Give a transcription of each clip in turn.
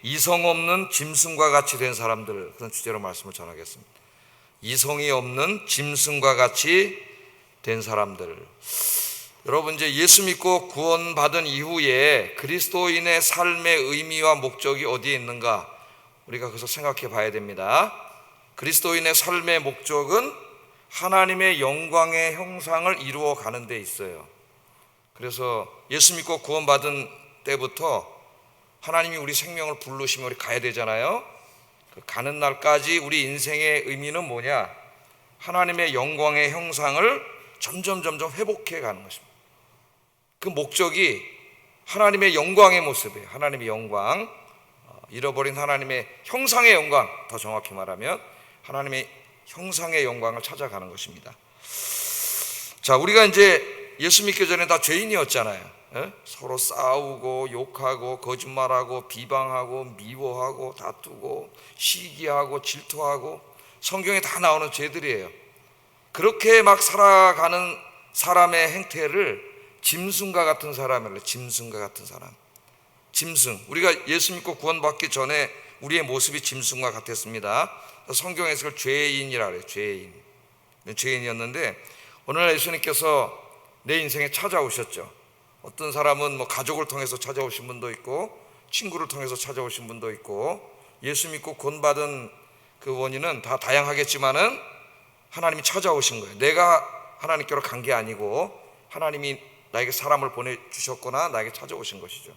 이성 없는 짐승과 같이 된 사람들, 그런 주제로 말씀을 전하겠습니다. 이성이 없는 짐승과 같이 된 사람들. 여러분, 이제 예수 믿고 구원받은 이후에 그리스도인의 삶의 의미와 목적이 어디에 있는가, 우리가 그래서 생각해 봐야 됩니다. 그리스도인의 삶의 목적은 하나님의 영광의 형상을 이루어 가는 데 있어요. 그래서 예수 믿고 구원받은 때부터 하나님이 우리 생명을 부르시면 우리 가야 되잖아요. 그 가는 날까지 우리 인생의 의미는 뭐냐? 하나님의 영광의 형상을 점점 회복해 가는 것입니다. 그 목적이 하나님의 영광의 모습이에요. 하나님의 영광, 잃어버린 하나님의 형상의 영광, 더 정확히 말하면 하나님의 형상의 영광을 찾아가는 것입니다. 자, 우리가 이제 예수 믿기 전에 다 죄인이었잖아요. 서로 싸우고 욕하고 거짓말하고 비방하고 미워하고 다투고 시기하고 질투하고 성경에 다 나오는 죄들이에요. 그렇게 막 살아가는 사람의 행태를 짐승과 같은 사람이래요. 짐승과 같은 사람. 짐승. 우리가 예수 믿고 구원받기 전에 우리의 모습이 짐승과 같았습니다. 성경에서 그걸 죄인이라 그래요. 죄인이었는데 오늘 예수님께서 내 인생에 찾아오셨죠. 어떤 사람은 뭐 가족을 통해서 찾아오신 분도 있고 친구를 통해서 찾아오신 분도 있고, 예수 믿고 구원받은 그 원인은 다 다양하겠지만은 하나님이 찾아오신 거예요. 내가 하나님께로 간 게 아니고 하나님이 나에게 사람을 보내주셨거나 나에게 찾아오신 것이죠.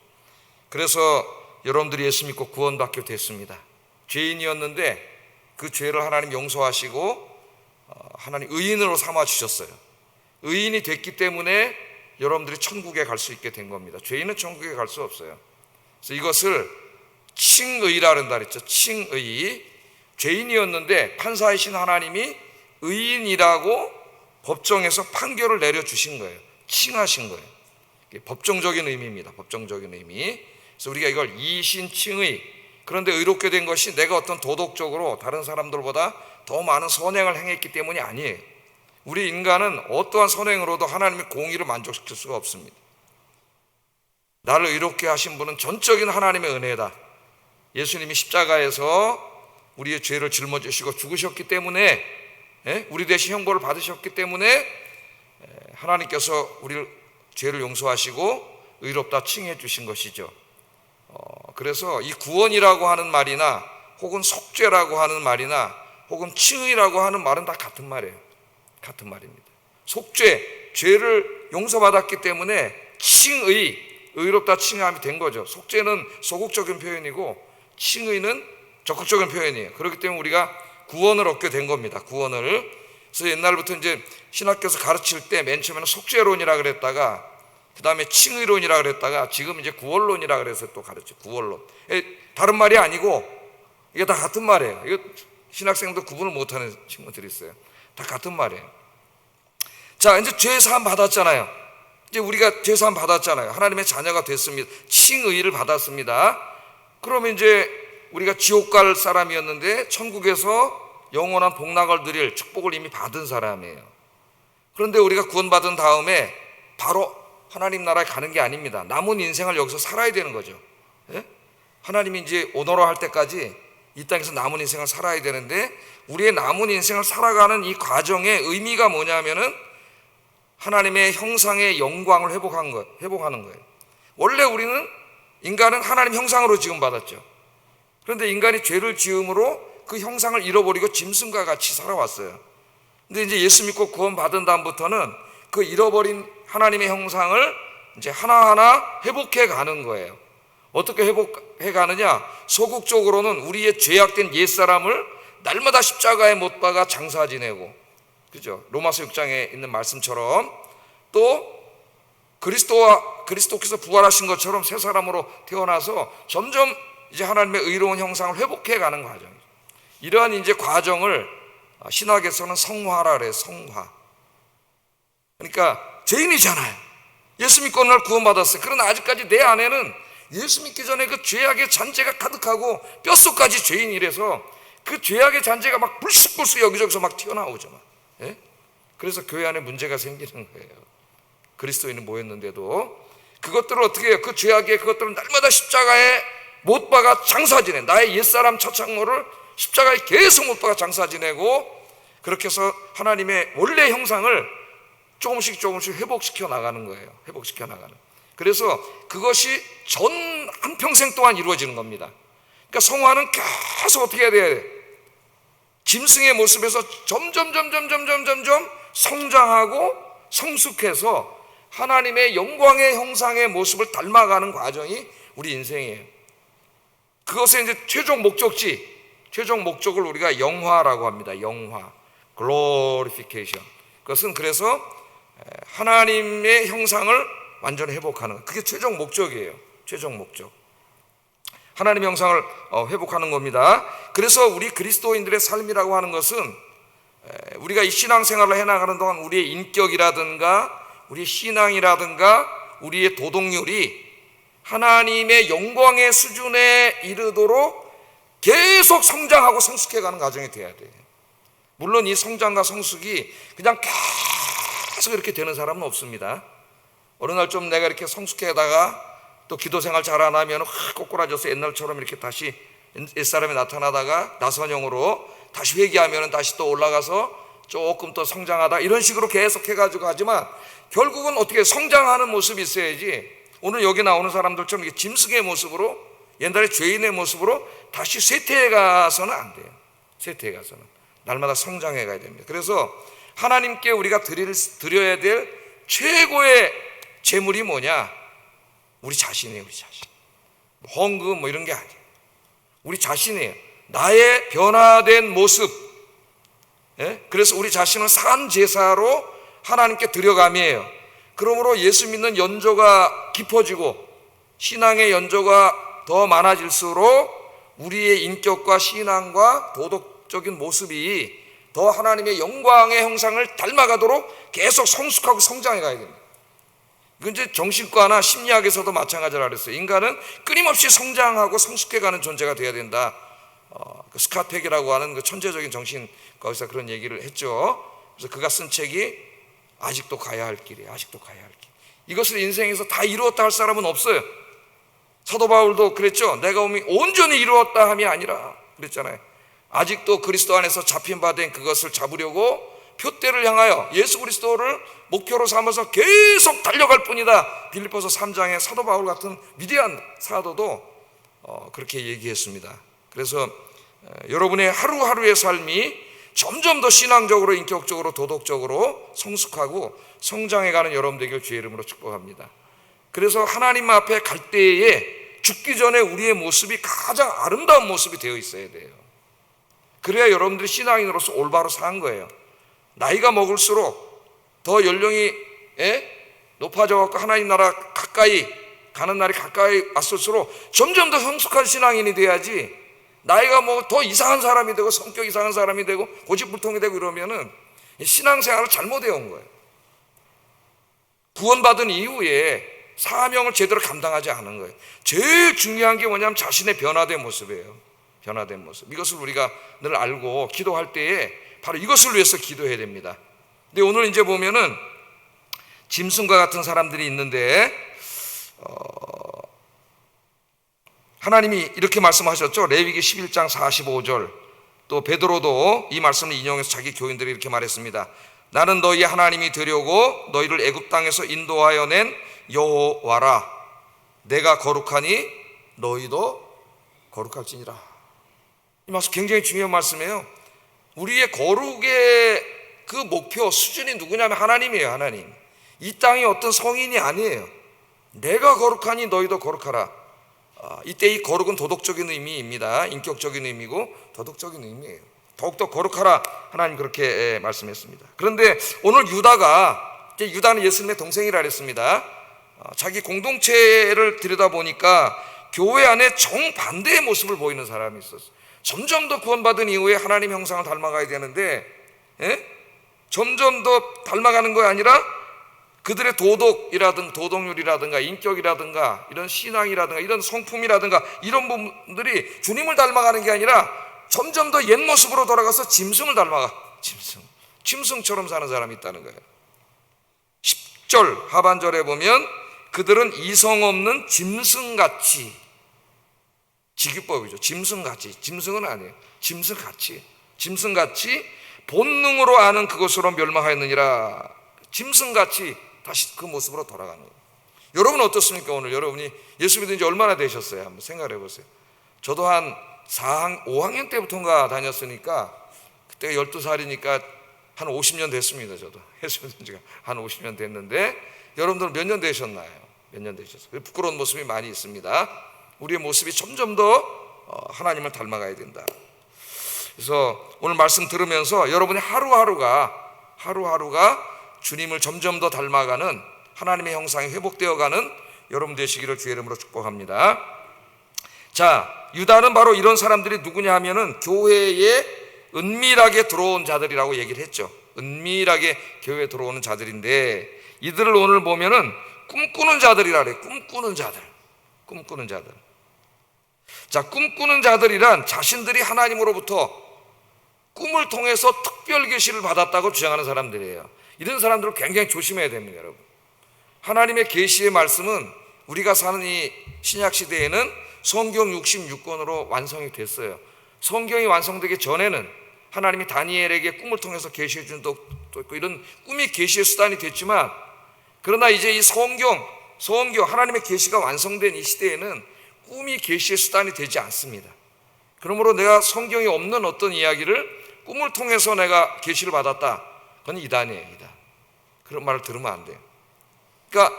그래서 여러분들이 예수 믿고 구원받게 됐습니다. 죄인이었는데 그 죄를 하나님 용서하시고 하나님 의인으로 삼아주셨어요. 의인이 됐기 때문에 여러분들이 천국에 갈 수 있게 된 겁니다. 죄인은 천국에 갈 수 없어요. 그래서 이것을 칭의라 그런다 그랬죠. 칭의. 죄인이었는데 판사이신 하나님이 의인이라고 법정에서 판결을 내려주신 거예요. 칭하신 거예요. 법정적인 의미입니다. 법정적인 의미. 그래서 우리가 이걸 이신칭의, 그런데 의롭게 된 것이 내가 어떤 도덕적으로 다른 사람들보다 더 많은 선행을 행했기 때문이 아니에요. 우리 인간은 어떠한 선행으로도 하나님의 공의를 만족시킬 수가 없습니다. 나를 의롭게 하신 분은 전적인 하나님의 은혜다. 예수님이 십자가에서 우리의 죄를 짊어지시고 죽으셨기 때문에, 우리 대신 형벌을 받으셨기 때문에 하나님께서 우리를 죄를 용서하시고 의롭다 칭해 주신 것이죠. 그래서 이 구원이라고 하는 말이나 혹은 속죄라고 하는 말이나 혹은 칭의라고 하는 말은 다 같은 말이에요. 같은 말입니다. 속죄, 죄를 용서받았기 때문에 칭의, 의롭다 칭함이 된 거죠. 속죄는 소극적인 표현이고 칭의는 적극적인 표현이에요. 그렇기 때문에 우리가 구원을 얻게 된 겁니다. 구원을. 그래서 옛날부터 이제 신학교에서 가르칠 때 맨 처음에는 속죄론이라 그랬다가 그 다음에 칭의론이라 그랬다가 지금 이제 구원론이라 그래서 또 가르쳐. 구원론. 다른 말이 아니고 이게 다 같은 말이에요. 이거 신학생도 구분을 못하는 친구들이 있어요. 다 같은 말이에요. 자, 이제 죄 사함 받았잖아요. 이제 우리가 죄 사함 받았잖아요. 하나님의 자녀가 됐습니다. 칭의를 받았습니다. 그러면 이제 우리가 지옥 갈 사람이었는데 천국에서 영원한 복락을 누릴 축복을 이미 받은 사람이에요. 그런데 우리가 구원받은 다음에 바로 하나님 나라에 가는 게 아닙니다. 남은 인생을 여기서 살아야 되는 거죠. 하나님이 이제 오너라 할 때까지 이 땅에서 남은 인생을 살아야 되는데, 우리의 남은 인생을 살아가는 이 과정의 의미가 뭐냐면은 하나님의 형상의 영광을 회복하는 거예요. 원래 우리는, 인간은 하나님 형상으로 지음 받았죠. 그런데 인간이 죄를 지음으로 그 형상을 잃어버리고 짐승과 같이 살아왔어요. 근데 이제 예수 믿고 구원받은 다음부터는 그 잃어버린 하나님의 형상을 이제 하나하나 회복해 가는 거예요. 어떻게 회복해 가느냐? 소극적으로는 우리의 죄악된 옛사람을 날마다 십자가에 못 박아 장사 지내고, 그죠? 로마서 6장에 있는 말씀처럼, 또 그리스도께서 부활하신 것처럼 새 사람으로 태어나서 점점 이제 하나님의 의로운 형상을 회복해 가는 과정이죠. 이러한 이제 과정을 신학에서는 성화라 그래요. 성화. 그러니까 죄인이잖아요. 예수 믿고 어느 날 구원받았어요. 그러나 아직까지 내 안에는 예수 믿기 전에 그 죄악의 잔재가 가득하고 뼛속까지 죄인이라서 그 죄악의 잔재가 막 불쑥불쑥 여기저기서 막 튀어나오죠. 그래서 교회 안에 문제가 생기는 거예요. 그리스도인은 모였는데도 그것들을 어떻게 해요? 그 죄악의 그것들을 날마다 십자가에 못 박아 장사 지내. 나의 옛사람 처창모를 십자가에 계속 못 박아 장사 지내고, 그렇게 해서 하나님의 원래 형상을 조금씩 회복시켜 나가는 거예요. 회복시켜 나가는. 그래서 그것이 전 한평생 동안 이루어지는 겁니다. 그러니까 성화는 계속 어떻게 해야 돼? 짐승의 모습에서 점점 성장하고 성숙해서 하나님의 영광의 형상의 모습을 닮아가는 과정이 우리 인생이에요. 그것의 이제 최종 목적을 우리가 영화라고 합니다. 영화, glorification. 그것은 그래서 하나님의 형상을 완전히 회복하는 것. 그게 최종 목적이에요. 최종 목적. 하나님의 형상을 회복하는 겁니다. 그래서 우리 그리스도인들의 삶이라고 하는 것은 우리가 이 신앙생활을 해나가는 동안 우리의 인격이라든가 우리의 신앙이라든가 우리의 도덕률이 하나님의 영광의 수준에 이르도록 계속 성장하고 성숙해가는 과정이 돼야 돼요. 물론 이 성장과 성숙이 그냥 계속 이렇게 되는 사람은 없습니다. 어느 날 좀 내가 이렇게 성숙해다가 또 기도 생활 잘 안 하면 확 꼬꾸라져서 옛날처럼 이렇게 다시 옛사람이 나타나다가 나선형으로 다시 회개하면 다시 또 올라가서 조금 더 성장하다, 이런 식으로 계속 해가지고 하지만 결국은 어떻게 성장하는 모습이 있어야지, 오늘 여기 나오는 사람들처럼 이렇게 짐승의 모습으로, 옛날에 죄인의 모습으로 다시 쇠퇴해 가서는 안 돼요. 쇠퇴해 가서는 날마다 성장해 가야 됩니다. 그래서 하나님께 우리가 드려야 될 최고의 재물이 뭐냐? 우리 자신이에요. 우리 자신. 헌금 뭐 이런 게 아니에요. 우리 자신이에요. 나의 변화된 모습. 예? 그래서 우리 자신은 산 제사로 하나님께 드려감이에요. 그러므로 예수 믿는 연조가 깊어지고 신앙의 연조가 더 많아질수록 우리의 인격과 신앙과 도덕적인 모습이 더 하나님의 영광의 형상을 닮아가도록 계속 성숙하고 성장해 가야 됩니다. 이건 이제 정신과나 심리학에서도 마찬가지라 그랬어요. 인간은 끊임없이 성장하고 성숙해가는 존재가 되어야 된다. 그 스카텍이라고 하는 그 천재적인 정신과 의사 그런 얘기를 했죠. 그래서 그가 쓴 책이 아직도 가야 할 길이에요. 아직도 가야 할 길. 이것을 인생에서 다 이루었다 할 사람은 없어요. 사도 바울도 그랬죠. 내가 온전히 이루었다 함이 아니라 그랬잖아요. 아직도 그리스도 안에서 잡힌 바 된 그것을 잡으려고 표대를 향하여 예수 그리스도를 목표로 삼아서 계속 달려갈 뿐이다. 빌립보서 3장에 사도 바울 같은 위대한 사도도 그렇게 얘기했습니다. 그래서 여러분의 하루하루의 삶이 점점 더 신앙적으로, 인격적으로, 도덕적으로 성숙하고 성장해가는 여러분 되길 주의 이름으로 축복합니다. 그래서 하나님 앞에 갈 때에 죽기 전에 우리의 모습이 가장 아름다운 모습이 되어 있어야 돼요. 그래야 여러분들이 신앙인으로서 올바로 산 거예요. 나이가 먹을수록 더 연령이 높아져갖고 하나님 나라 가까이 가는 날이 가까이 왔을수록 점점 더 성숙한 신앙인이 돼야지, 나이가 뭐 더 이상한 사람이 되고 성격 이상한 사람이 되고 고집불통이 되고 이러면은 신앙생활을 잘못해 온 거예요. 구원받은 이후에 사명을 제대로 감당하지 않은 거예요. 제일 중요한 게 뭐냐면 자신의 변화된 모습이에요. 변화된 모습. 이것을 우리가 늘 알고 기도할 때에 바로 이것을 위해서 기도해야 됩니다. 근데 오늘 이제 보면은 짐승과 같은 사람들이 있는데 하나님이 이렇게 말씀하셨죠. 레위기 11장 45절. 또 베드로도 이 말씀을 인용해서 자기 교인들이 이렇게 말했습니다. 나는 너희 하나님이 되려고 너희를 애굽 땅에서 인도하여 낸 여호와라. 내가 거룩하니 너희도 거룩할지니라. 이 말씀 굉장히 중요한 말씀이에요. 우리의 거룩의 그 목표 수준이 누구냐면 하나님이에요. 하나님. 이 땅이 어떤 성인이 아니에요. 내가 거룩하니 너희도 거룩하라. 이때 이 거룩은 도덕적인 의미입니다. 인격적인 의미고 도덕적인 의미예요. 더욱더 거룩하라. 하나님 그렇게 말씀했습니다. 그런데 오늘 유다는 예수님의 동생이라 했습니다. 자기 공동체를 들여다보니까 교회 안에 정반대의 모습을 보이는 사람이 있었어요. 점점 더 구원받은 이후에 하나님 형상을 닮아가야 되는데 점점 더 닮아가는 거 아니라 그들의 도덕률이라든가 인격이라든가 이런 신앙이라든가 이런 성품이라든가 이런 부분들이 주님을 닮아가는 게 아니라 점점 더 옛 모습으로 돌아가서 짐승을 닮아가. 짐승처럼 사는 사람이 있다는 거예요. 10절 하반절에 보면 그들은 이성 없는 짐승같이 직유법이죠. 짐승같이. 짐승은 아니에요. 짐승같이 본능으로 아는 그것으로 멸망하였느니라. 짐승같이 다시 그 모습으로 돌아가는 거예요. 여러분 어떻습니까? 오늘 여러분이 예수 믿은 지 얼마나 되셨어요? 한번 생각해 보세요. 저도 한 5학년 때부터인가 다녔으니까, 그때가 12살이니까 한 50년 됐습니다. 저도 예수 믿은 지가 한 50년 됐는데, 여러분들은 몇 년 되셨나요? 몇 년 되셨어요? 부끄러운 모습이 많이 있습니다. 우리의 모습이 점점 더 하나님을 닮아가야 된다. 그래서 오늘 말씀 들으면서 여러분의 하루하루가 주님을 점점 더 닮아가는 하나님의 형상이 회복되어가는 여러분 되시기를 주의 이름으로 축복합니다. 자, 유다는 바로 이런 사람들이 누구냐 하면은 교회에 은밀하게 들어온 자들이라고 얘기를 했죠. 은밀하게 교회에 들어오는 자들인데, 이들을 오늘 보면은 꿈꾸는 자들이라 그래요. 꿈꾸는 자들. 자, 꿈꾸는 자들이란 자신들이 하나님으로부터 꿈을 통해서 특별 계시를 받았다고 주장하는 사람들이에요. 이런 사람들을 굉장히 조심해야 됩니다, 여러분. 하나님의 계시의 말씀은 우리가 사는 이 신약 시대에는 성경 66권으로 완성이 됐어요. 성경이 완성되기 전에는 하나님이 다니엘에게 꿈을 통해서 계시해 준 것도 있고, 이런 꿈이 계시의 수단이 됐지만, 그러나 이제 이 성경 하나님의 계시가 완성된 이 시대에는 꿈이 계시의 수단이 되지 않습니다. 그러므로 내가 성경에 없는 어떤 이야기를 꿈을 통해서 내가 계시를 받았다, 그건 이단이에요. 이단. 그런 말을 들으면 안 돼요. 그러니까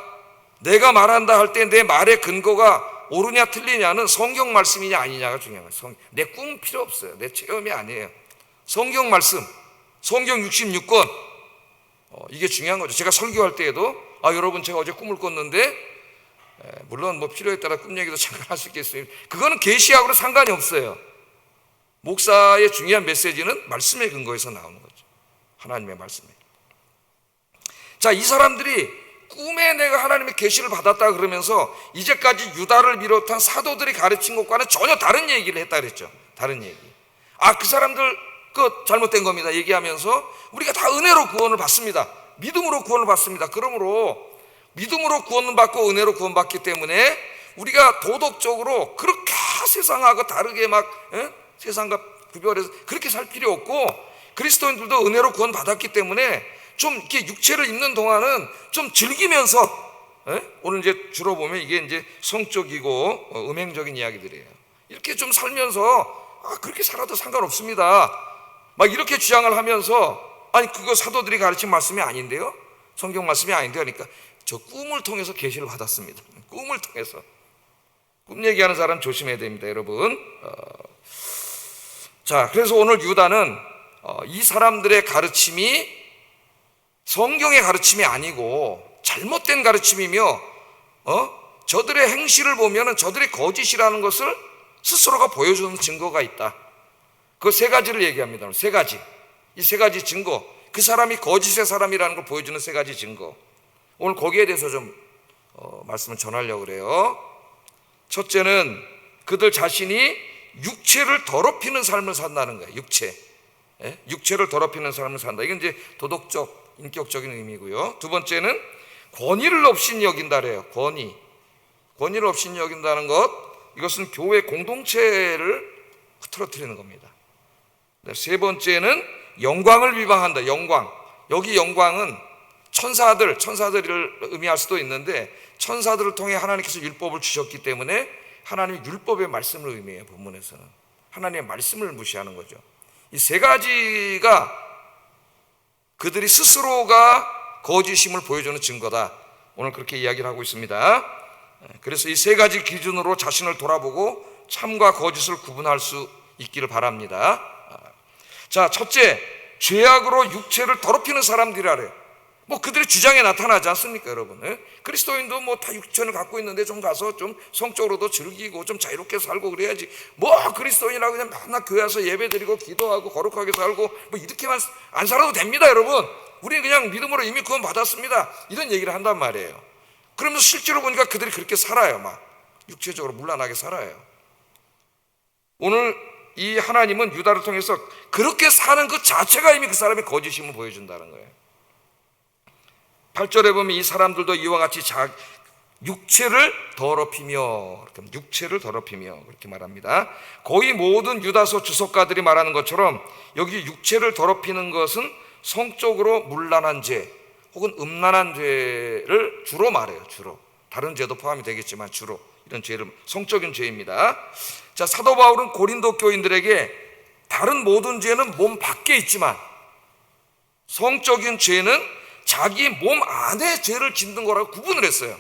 내가 말한다 할 때 내 말의 근거가 옳으냐 틀리냐는 성경 말씀이냐 아니냐가 중요한 거예요. 내 꿈은 필요 없어요. 내 체험이 아니에요. 성경 말씀, 성경 66권, 이게 중요한 거죠. 제가 설교할 때에도 여러분 제가 어제 꿈을 꿨는데, 물론 뭐 필요에 따라 꿈 얘기도 잠깐 할 수 있겠어요. 그거는 계시하고는 상관이 없어요. 목사의 중요한 메시지는 말씀의 근거에서 나오는 거죠. 하나님의 말씀에. 자, 이 사람들이 꿈에 내가 하나님의 계시를 받았다 그러면서 이제까지 유다를 비롯한 사도들이 가르친 것과는 전혀 다른 얘기를 했다 그랬죠. 다른 얘기. 그 사람들 잘못된 겁니다 얘기하면서 우리가 다 은혜로 구원을 받습니다. 믿음으로 구원을 받습니다. 그러므로 믿음으로 구원을 받고 은혜로 구원받기 때문에 우리가 도덕적으로 그렇게 세상하고 다르게 세상과 구별해서 그렇게 살 필요 없고, 그리스도인들도 은혜로 구원 받았기 때문에 좀 이렇게 육체를 입는 동안은 좀 즐기면서, 오늘 이제 주로 보면 이게 이제 성적이고 음행적인 이야기들이에요. 이렇게 좀 살면서 그렇게 살아도 상관없습니다, 막 이렇게 주장을 하면서, 그거 사도들이 가르친 말씀이 아닌데요, 성경 말씀이 아닌데요, 그러니까 저 꿈을 통해서 계시를 받았습니다. 꿈을 통해서. 꿈 얘기하는 사람 조심해야 됩니다, 여러분. 자, 그래서 오늘 유다는 이 사람들의 가르침이 성경의 가르침이 아니고 잘못된 가르침이며, 저들의 행실을 보면 저들의 거짓이라는 것을 스스로가 보여주는 증거가 있다. 그 세 가지를 얘기합니다. 세 가지. 이 세 가지 증거, 그 사람이 거짓의 사람이라는 걸 보여주는 세 가지 증거, 오늘 거기에 대해서 좀 말씀을 전하려고 그래요. 첫째는 그들 자신이 육체를 더럽히는 삶을 산다는 거예요. 육체를 더럽히는 삶을 산다. 이건 이제 도덕적, 인격적인 의미고요. 두 번째는 권위를 없이 여긴다래요. 권위를 없이 여긴다는 것, 이것은 교회 공동체를 흐트러뜨리는 겁니다. 세 번째는 영광을 비방한다. 영광. 여기 영광은 천사들을 의미할 수도 있는데, 천사들을 통해 하나님께서 율법을 주셨기 때문에 하나님의 율법의 말씀을 의미해요. 본문에서는 하나님의 말씀을 무시하는 거죠. 이 세 가지가 그들이 스스로가 거짓임을 보여주는 증거다. 오늘 그렇게 이야기를 하고 있습니다. 그래서 이 세 가지 기준으로 자신을 돌아보고 참과 거짓을 구분할 수 있기를 바랍니다. 자, 첫째, 죄악으로 육체를 더럽히는 사람들이라래요. 그들의 주장에 나타나지 않습니까, 여러분? 그리스도인도 다 육체를 갖고 있는데 좀 가서 좀 성적으로도 즐기고 좀 자유롭게 살고 그래야지. 그리스도인이라고 그냥 맨날 교회 와서 예배 드리고 기도하고 거룩하게 살고 이렇게만 안 살아도 됩니다, 여러분. 우리는 그냥 믿음으로 이미 구원 받았습니다, 이런 얘기를 한단 말이에요. 그러면서 실제로 보니까 그들이 그렇게 살아요. 육체적으로 문란하게 살아요. 오늘 이 하나님은 유다를 통해서 그렇게 사는 그 자체가 이미 그 사람의 거짓임을 보여준다는 거예요. 8절에 보면 이 사람들도 이와 같이 육체를 더럽히며, 육체를 더럽히며 그렇게 말합니다. 거의 모든 유다서 주석가들이 말하는 것처럼 여기 육체를 더럽히는 것은 성적으로 문란한 죄 혹은 음란한 죄를 주로 말해요. 주로. 다른 죄도 포함이 되겠지만 주로 이런 죄를, 성적인 죄입니다. 자, 사도 바울은 고린도 교인들에게 다른 모든 죄는 몸 밖에 있지만 성적인 죄는 자기 몸 안에 죄를 짓는 거라고 구분을 했어요.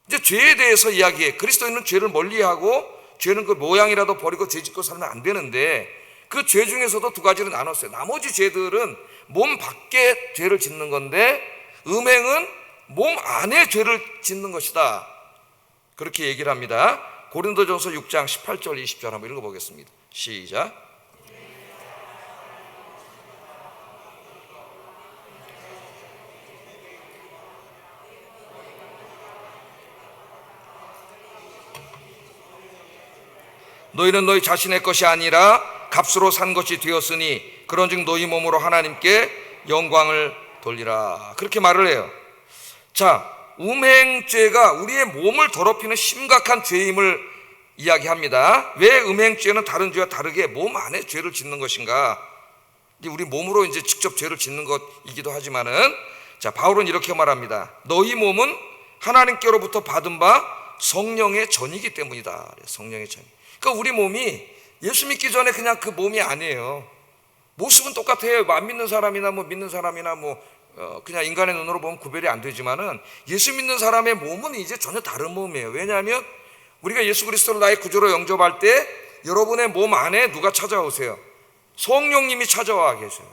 이제 죄에 대해서 이야기해. 그리스도인은 죄를 멀리하고 죄는 그 모양이라도 버리고 죄 짓고 살면 안 되는데 그 죄 중에서도 두 가지를 나눴어요. 나머지 죄들은 몸 밖에 죄를 짓는 건데 음행은 몸 안에 죄를 짓는 것이다. 그렇게 얘기를 합니다. 고린도전서 6장 18절 20절 한번 읽어보겠습니다. 시작. 너희는 너희 자신의 것이 아니라 값으로 산 것이 되었으니 그런즉 너희 몸으로 하나님께 영광을 돌리라. 그렇게 말을 해요. 자, 음행죄가 우리의 몸을 더럽히는 심각한 죄임을 이야기합니다. 왜 음행죄는 다른 죄와 다르게 몸 안에 죄를 짓는 것인가? 우리 몸으로 이제 직접 죄를 짓는 것이기도 하지만은, 자, 바울은 이렇게 말합니다. 너희 몸은 하나님께로부터 받은 바 성령의 전이기 때문이다. 성령의 전. 그러니까 우리 몸이 예수 믿기 전에 그냥 그 몸이 아니에요. 모습은 똑같아요. 안 믿는 사람이나 뭐 믿는 사람이나 뭐 그냥 인간의 눈으로 보면 구별이 안 되지만은 예수 믿는 사람의 몸은 이제 전혀 다른 몸이에요. 왜냐하면 우리가 예수 그리스도를 나의 구주로 영접할 때 여러분의 몸 안에 누가 찾아오세요? 성령님이 찾아와 계세요.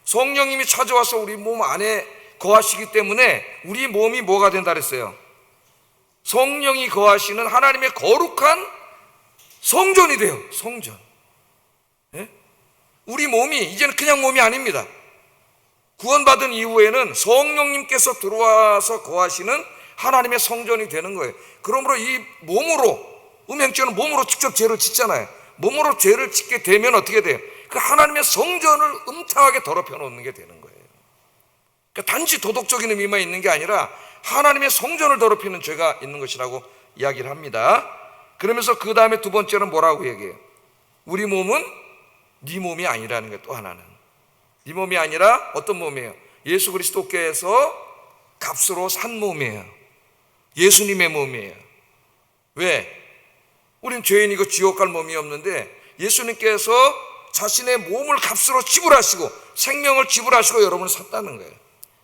성령님이 찾아와서 우리 몸 안에 거하시기 때문에 우리 몸이 뭐가 된다 그랬어요? 성령이 거하시는 하나님의 거룩한 성전이 돼요. 성전. 예? 우리 몸이 이제는 그냥 몸이 아닙니다. 구원받은 이후에는 성령님께서 들어와서 거하시는 하나님의 성전이 되는 거예요. 그러므로 이 몸으로, 음행죄는 몸으로 직접 죄를 짓잖아요. 몸으로 죄를 짓게 되면 어떻게 돼요? 그 하나님의 성전을 음탕하게 더럽혀 놓는 게 되는 거예요. 그러니까 단지 도덕적인 의미만 있는 게 아니라 하나님의 성전을 더럽히는 죄가 있는 것이라고 이야기를 합니다. 그러면서 그 다음에 두 번째는 뭐라고 얘기해요? 우리 몸은 네 몸이 아니라는 거예요. 또 하나는 네 몸이 아니라 어떤 몸이에요? 예수 그리스도께서 값으로 산 몸이에요. 예수님의 몸이에요. 왜? 우린 죄인이고 지옥 갈 몸이 없는데 예수님께서 자신의 몸을 값으로 지불하시고 생명을 지불하시고 여러분을 샀다는 거예요.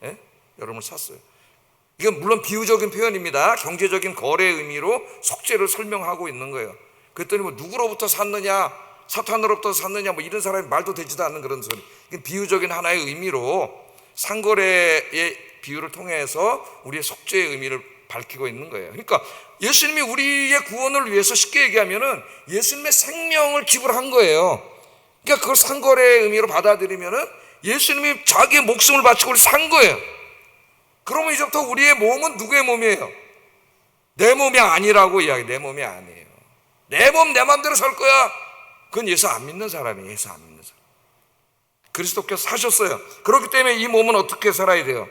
예? 여러분을 샀어요. 이건 물론 비유적인 표현입니다. 경제적인 거래의 의미로 속죄를 설명하고 있는 거예요. 그랬더니 뭐 누구로부터 샀느냐, 사탄으로부터 샀느냐, 뭐 이런 사람이 말도 되지도 않는 그런 소리. 이건 비유적인 하나의 의미로 상거래의 비유를 통해서 우리의 속죄의 의미를 밝히고 있는 거예요. 그러니까 예수님이 우리의 구원을 위해서 쉽게 얘기하면은 예수님의 생명을 지불한 거예요. 그러니까 그걸 상거래의 의미로 받아들이면은 예수님이 자기의 목숨을 바치고 우리 산 거예요. 그러면 이제부터 우리의 몸은 누구의 몸이에요? 내 몸이 아니라고 이야기. 내 몸이 아니에요. 내 몸 내 맘대로 살 거야. 그건 예수 안 믿는 사람이에요. 예수 안 믿는 사람. 그리스도께서 사셨어요. 그렇기 때문에 이 몸은 어떻게 살아야 돼요?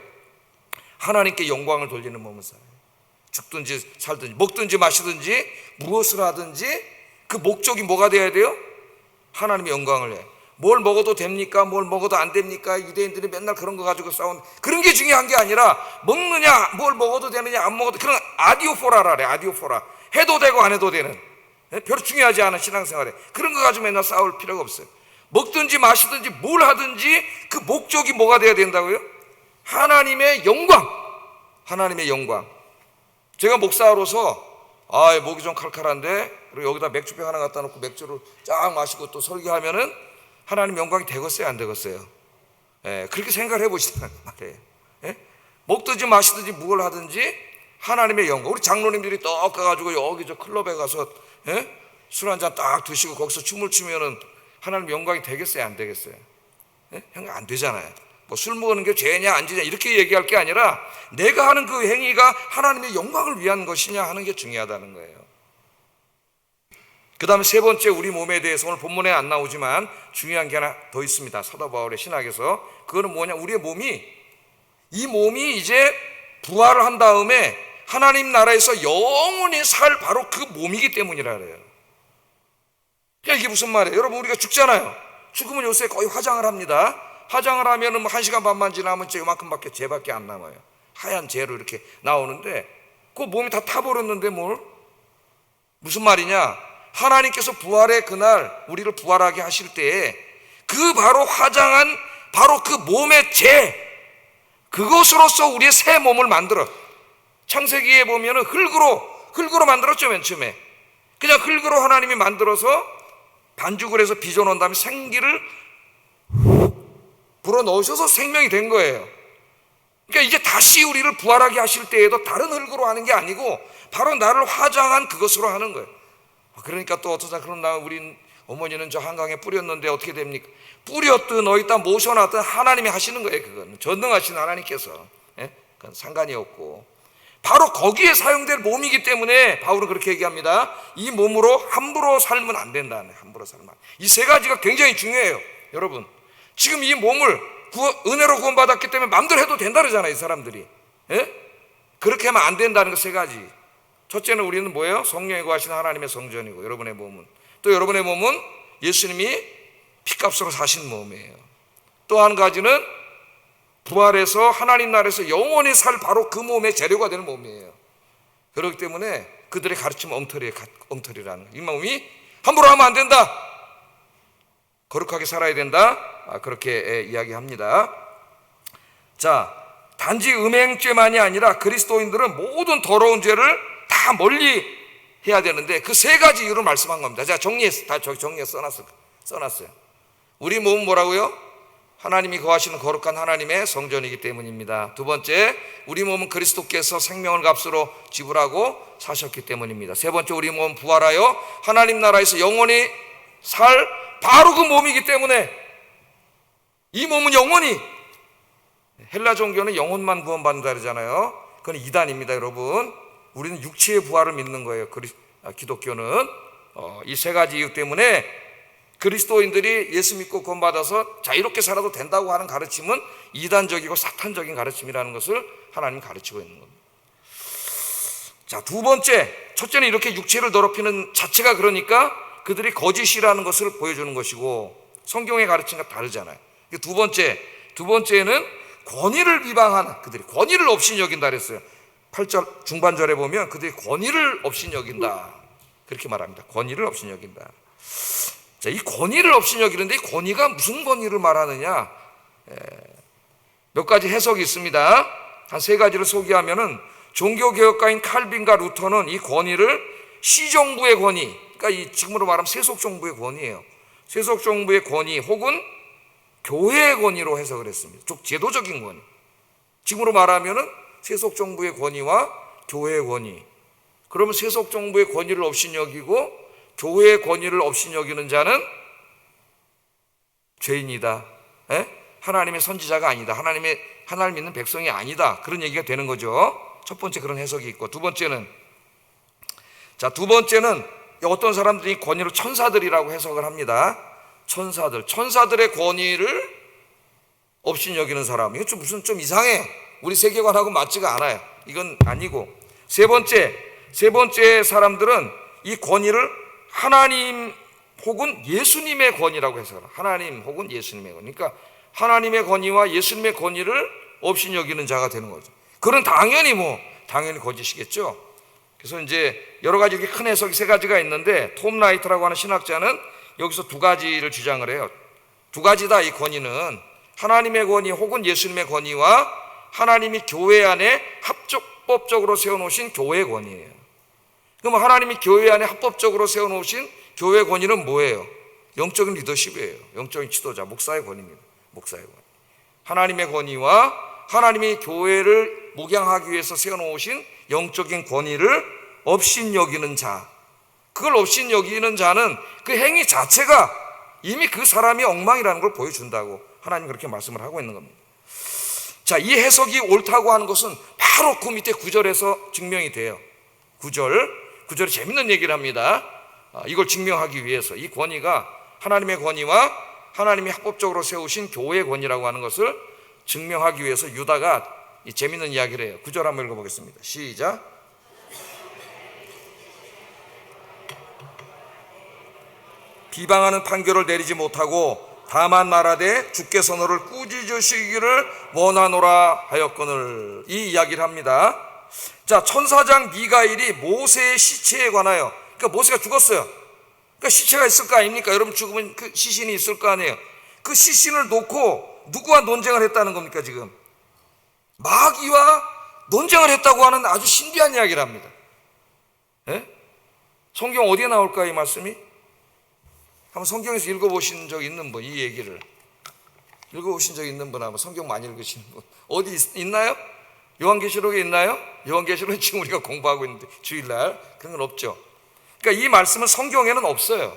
하나님께 영광을 돌리는 몸을 살아요. 죽든지 살든지 먹든지 마시든지 무엇을 하든지 그 목적이 뭐가 돼야 돼요? 하나님의 영광을 해. 뭘 먹어도 됩니까? 뭘 먹어도 안 됩니까? 유대인들이 맨날 그런 거 가지고 싸운 그런 게 중요한 게 아니라 먹느냐, 뭘 먹어도 되느냐, 안 먹어도 그런 아디오포라라 그래. 아디오포라. 해도 되고 안 해도 되는, 별로 중요하지 않은 신앙생활에 그런 거 가지고 맨날 싸울 필요가 없어요. 먹든지 마시든지 뭘 하든지 그 목적이 뭐가 돼야 된다고요? 하나님의 영광. 하나님의 영광. 제가 목사로서 목이 좀 칼칼한데 그리고 여기다 맥주병 하나 갖다 놓고 맥주를 쫙 마시고 또 설교하면은 하나님 영광이 되겠어요, 안 되겠어요? 예, 그렇게 생각을 해보시단 말이에요. 예? 먹든지 마시든지 뭘 하든지 하나님의 영광. 우리 장로님들이 떡 가가지고 여기 저 클럽에 가서 술 한잔 딱 드시고 거기서 춤을 추면은 하나님 영광이 되겠어요, 안 되겠어요? 예? 안 되잖아요. 뭐 술 먹는 게 죄냐 안 죄냐 이렇게 얘기할 게 아니라 내가 하는 그 행위가 하나님의 영광을 위한 것이냐 하는 게 중요하다는 거예요. 그 다음에 세 번째, 우리 몸에 대해서 오늘 본문에 안 나오지만 중요한 게 하나 더 있습니다. 사도 바울의 신학에서. 그거는 뭐냐, 우리의 몸이, 이 몸이 이제 부활을 한 다음에 하나님 나라에서 영원히 살 바로 그 몸이기 때문이라 그래요. 그러니까 이게 무슨 말이에요? 여러분, 우리가 죽잖아요. 죽으면 요새 거의 화장을 합니다. 화장을 하면은 뭐 1시간 반만 지나면 이만큼밖에 재밖에 안 남아요. 하얀 재로 이렇게 나오는데 그 몸이 다 타버렸는데 뭘? 무슨 말이냐? 하나님께서 부활의 그날 우리를 부활하게 하실 때에 그 바로 화장한 바로 그 몸의 재, 그것으로서 우리의 새 몸을 만들어. 창세기에 보면은 흙으로 만들었죠. 맨 처음에 그냥 흙으로 하나님이 만들어서 반죽을 해서 빚어놓은 다음에 생기를 불어넣으셔서 생명이 된 거예요. 그러니까 이제 다시 우리를 부활하게 하실 때에도 다른 흙으로 하는 게 아니고 바로 나를 화장한 그것으로 하는 거예요. 그러니까 또 어떠자, 그럼 우리 어머니는 저 한강에 뿌렸는데 어떻게 됩니까? 뿌렸든 어디다 모셔놨든 하나님이 하시는 거예요. 그건 전능하신 하나님께서. 그건 상관이 없고 바로 거기에 사용될 몸이기 때문에 바울은 그렇게 얘기합니다. 이 몸으로 함부로 살면 안 된다. 함부로 살면. 이 세 가지가 굉장히 중요해요. 여러분, 지금 이 몸을 은혜로 구원받았기 때문에 마음대로 해도 된다 그러잖아요, 이 사람들이. 그렇게 하면 안 된다는 거 세 가지. 첫째는 우리는 뭐예요? 성령이 거하시는 하나님의 성전이고, 여러분의 몸은 또 여러분의 몸은 예수님이 피값으로 사신 몸이에요. 또 한 가지는 부활해서 하나님 나라에서 영원히 살 바로 그 몸의 재료가 되는 몸이에요. 그렇기 때문에 그들의 가르침 엉터리라는 거예요. 이 몸이 함부로 하면 안 된다, 거룩하게 살아야 된다, 그렇게 이야기합니다. 자, 단지 음행죄만이 아니라 그리스도인들은 모든 더러운 죄를 다 멀리 해야 되는데 그 세 가지 이유를 말씀한 겁니다. 제가 정리해 써놨어요. 우리 몸은 뭐라고요? 하나님이 거하시는 거룩한 하나님의 성전이기 때문입니다. 두 번째, 우리 몸은 그리스도께서 생명을 값으로 지불하고 사셨기 때문입니다. 세 번째, 우리 몸은 부활하여 하나님 나라에서 영원히 살 바로 그 몸이기 때문에 이 몸은 영원히, 헬라 종교는 영혼만 구원받는다 그러잖아요. 그건 이단입니다, 여러분. 우리는 육체의 부활을 믿는 거예요. 기독교는 이 세 가지 이유 때문에 그리스도인들이 예수 믿고 구원받아서 자유롭게 살아도 된다고 하는 가르침은 이단적이고 사탄적인 가르침이라는 것을 하나님 가르치고 있는 겁니다. 자, 두 번째, 첫째는 이렇게 육체를 더럽히는 자체가 그러니까 그들이 거짓이라는 것을 보여주는 것이고 성경의 가르침과 다르잖아요. 두 번째는 권위를 비방하는, 그들이 권위를 없이 여긴다 그랬어요. 8절 중반절에 보면 그들이 권위를 없이 여긴다, 그렇게 말합니다. 권위를 없이 여긴다. 자, 이 권위를 없이 여기는데 이 권위가 무슨 권위를 말하느냐? 몇 가지 해석이 있습니다. 한 세 가지를 소개하면은, 종교개혁가인 칼빈과 루터는 이 권위를 시정부의 권위, 그러니까 이 지금으로 말하면 세속정부의 권위예요. 세속정부의 권위 혹은 교회의 권위로 해석을 했습니다. 좀 제도적인 권위. 지금으로 말하면은 세속정부의 권위와 교회의 권위. 그러면 세속정부의 권위를 없이 여기고 교회의 권위를 없이 여기는 자는 죄인이다. 하나님의 선지자가 아니다. 하나님 믿는 백성이 아니다. 그런 얘기가 되는 거죠. 첫 번째 그런 해석이 있고, 두 번째는 어떤 사람들이 권위를 천사들이라고 해석을 합니다. 천사들의 권위를 없이 여기는 사람, 이거 좀 이상해. 우리 세계관하고 맞지가 않아요. 이건 아니고, 세 번째 사람들은 이 권위를 하나님 혹은 예수님의 권위라고 해석을, 하나님 혹은 예수님의 권위, 그러니까 하나님의 권위와 예수님의 권위를 없이 여기는 자가 되는 거죠. 그건 당연히 거짓이겠죠. 그래서 이제 여러 가지 이렇게 큰 해석이 세 가지가 있는데, 톰 라이트라고 하는 신학자는 여기서 두 가지를 주장을 해요. 두 가지다. 이 권위는 하나님의 권위 혹은 예수님의 권위와 하나님이 교회 안에 합법적으로 세워놓으신 교회의 권위예요. 그럼 하나님이 교회 안에 합법적으로 세워놓으신 교회의 권위는 뭐예요? 영적인 리더십이에요. 영적인 지도자, 목사의 권위입니다. 목사의 권위. 하나님의 권위와 하나님이 교회를 목양하기 위해서 세워놓으신 영적인 권위를 없인 여기는 자, 그걸 없인 여기는 자는 그 행위 자체가 이미 그 사람이 엉망이라는 걸 보여준다고 하나님 그렇게 말씀을 하고 있는 겁니다. 자, 이 해석이 옳다고 하는 것은 바로 그 밑에 9절에서 증명이 돼요. 9절에 재밌는 얘기를 합니다. 이걸 증명하기 위해서 이 권위가 하나님의 권위와 하나님이 합법적으로 세우신 교회의 권위라고 하는 것을 증명하기 위해서 유다가 이 재밌는 이야기를 해요. 9절 한번 읽어보겠습니다. 시작. 비방하는 판결을 내리지 못하고 다만 말하되 주께서 너를 꾸짖으시기를 원하노라 하였거늘, 이 이야기를 합니다. 자, 천사장 미가엘이 모세의 시체에 관하여, 그러니까 모세가 죽었어요. 그러니까 시체가 있을 거 아닙니까? 여러분 죽으면 그 시신이 있을 거 아니에요. 그 시신을 놓고 누구와 논쟁을 했다는 겁니까? 지금 마귀와 논쟁을 했다고 하는 아주 신비한 이야기를 합니다. 예? 성경 어디에 나올까 이 말씀이? 한번 성경에서 읽어보신 적 있는 분, 이 얘기를 읽어보신 적 있는 분, 한번 성경 많이 읽으시는 분 어디 있나요? 요한계시록에 있나요? 요한계시록은 지금 우리가 공부하고 있는데 주일날 그런 건 없죠. 그러니까 이 말씀은 성경에는 없어요.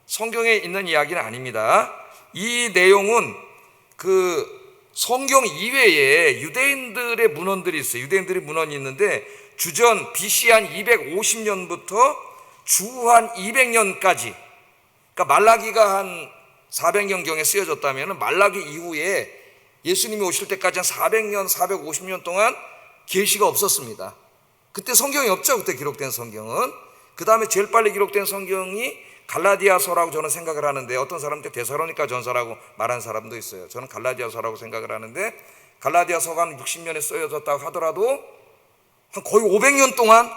성경에 있는 이야기는 아닙니다. 이 내용은 그 성경 이외에 유대인들의 문헌들이 있어요. 유대인들의 문헌이 있는데 주전 BC 한 250년부터 주한 200년까지, 그러니까 말라기가 한 400년경에 쓰여졌다면 말라기 이후에 예수님이 오실 때까지 한 400년, 450년 동안 계시가 없었습니다. 그때 성경이 없죠. 그때 기록된 성경은. 그 다음에 제일 빨리 기록된 성경이 갈라디아서라고 저는 생각을 하는데, 어떤 사람들 데살로니가 전서라고 말하는 사람도 있어요. 저는 갈라디아서라고 생각을 하는데, 갈라디아서가 한 60년에 쓰여졌다고 하더라도 한 거의 500년 동안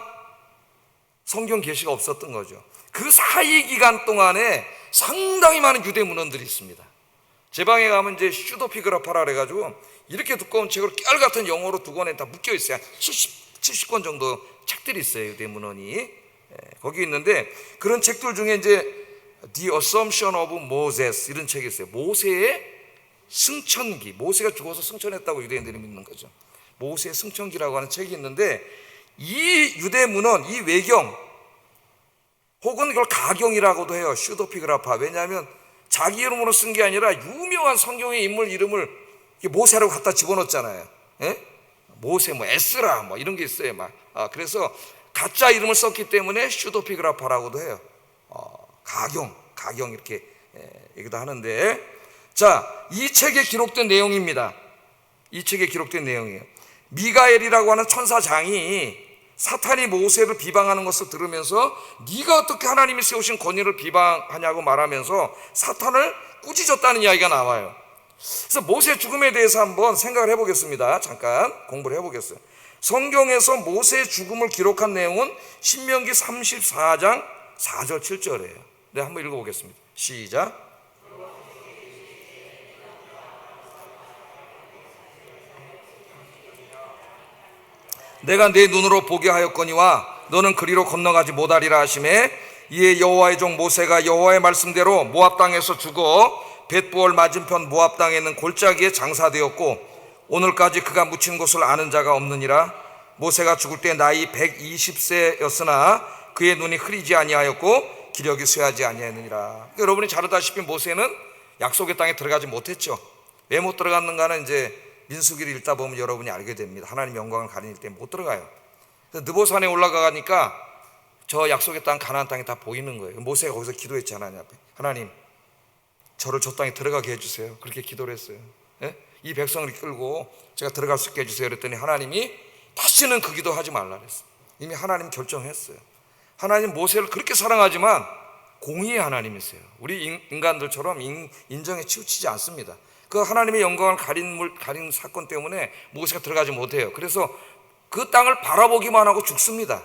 성경 계시가 없었던 거죠. 그 사이 기간 동안에 상당히 많은 유대 문헌들이 있습니다. 제 방에 가면 이제 슈도피그라파라 그래가지고 이렇게 두꺼운 책으로 깨알 같은 영어로 두 권에 다 묶여 있어요. 70권 정도 책들이 있어요. 유대 문헌이 거기 있는데, 그런 책들 중에 이제 The Assumption of Moses 이런 책이 있어요. 모세의 승천기, 모세가 죽어서 승천했다고 유대인들이 믿는 거죠. 모세의 승천기라고 하는 책이 있는데, 이 유대 문헌, 이 외경, 혹은 이걸 가경이라고도 해요. 슈도피그라파. 왜냐하면 자기 이름으로 쓴 게 아니라 유명한 성경의 인물 이름을 모세라고 갖다 집어넣었잖아요. 예? 모세, 뭐 에스라, 뭐 이런 게 있어요. 그래서 가짜 이름을 썼기 때문에 슈도피그라파라고도 해요. 가경 이렇게 얘기도 하는데, 자, 이 책에 기록된 내용입니다. 이 책에 기록된 내용이에요. 미가엘이라고 하는 천사장이 사탄이 모세를 비방하는 것을 들으면서 네가 어떻게 하나님이 세우신 권위를 비방하냐고 말하면서 사탄을 꾸짖었다는 이야기가 나와요. 그래서 모세 죽음에 대해서 한번 생각을 해보겠습니다. 잠깐 공부를 해보겠어요. 성경에서 모세의 죽음을 기록한 내용은 신명기 34장 4절 7절이에요. 네, 한번 읽어보겠습니다. 시작. 내가 내 눈으로 보게 하였거니와 너는 그리로 건너가지 못하리라 하시매, 이에 여호와의 종 모세가 여호와의 말씀대로 모압 땅에서 죽어 벳부얼 맞은편 모압 땅에 있는 골짜기에 장사되었고 오늘까지 그가 묻힌 곳을 아는 자가 없느니라. 모세가 죽을 때 나이 120세였으나 그의 눈이 흐리지 아니하였고 기력이 쇠하지 아니하였느니라. 여러분이 잘 알다시피 모세는 약속의 땅에 들어가지 못했죠. 왜 못 들어갔는가는 이제 민수기를 읽다 보면 여러분이 알게 됩니다. 하나님 영광을 가리닐 때 못 들어가요. 느보산에 올라가니까 저 약속의 땅 가나안 땅이 다 보이는 거예요. 모세가 거기서 기도했지, 하나님 앞에. 하나님, 저를 저 땅에 들어가게 해주세요. 그렇게 기도를 했어요. 예? 이 백성을 끌고 제가 들어갈 수 있게 해주세요. 그랬더니 하나님이 다시는 그 기도 하지 말라 그랬어요. 이미 하나님 결정했어요. 하나님 모세를 그렇게 사랑하지만 공의의 하나님이세요. 우리 인간들처럼 인정에 치우치지 않습니다. 그 하나님의 영광을 가린 사건 때문에 모세가 들어가지 못해요. 그래서 그 땅을 바라보기만 하고 죽습니다.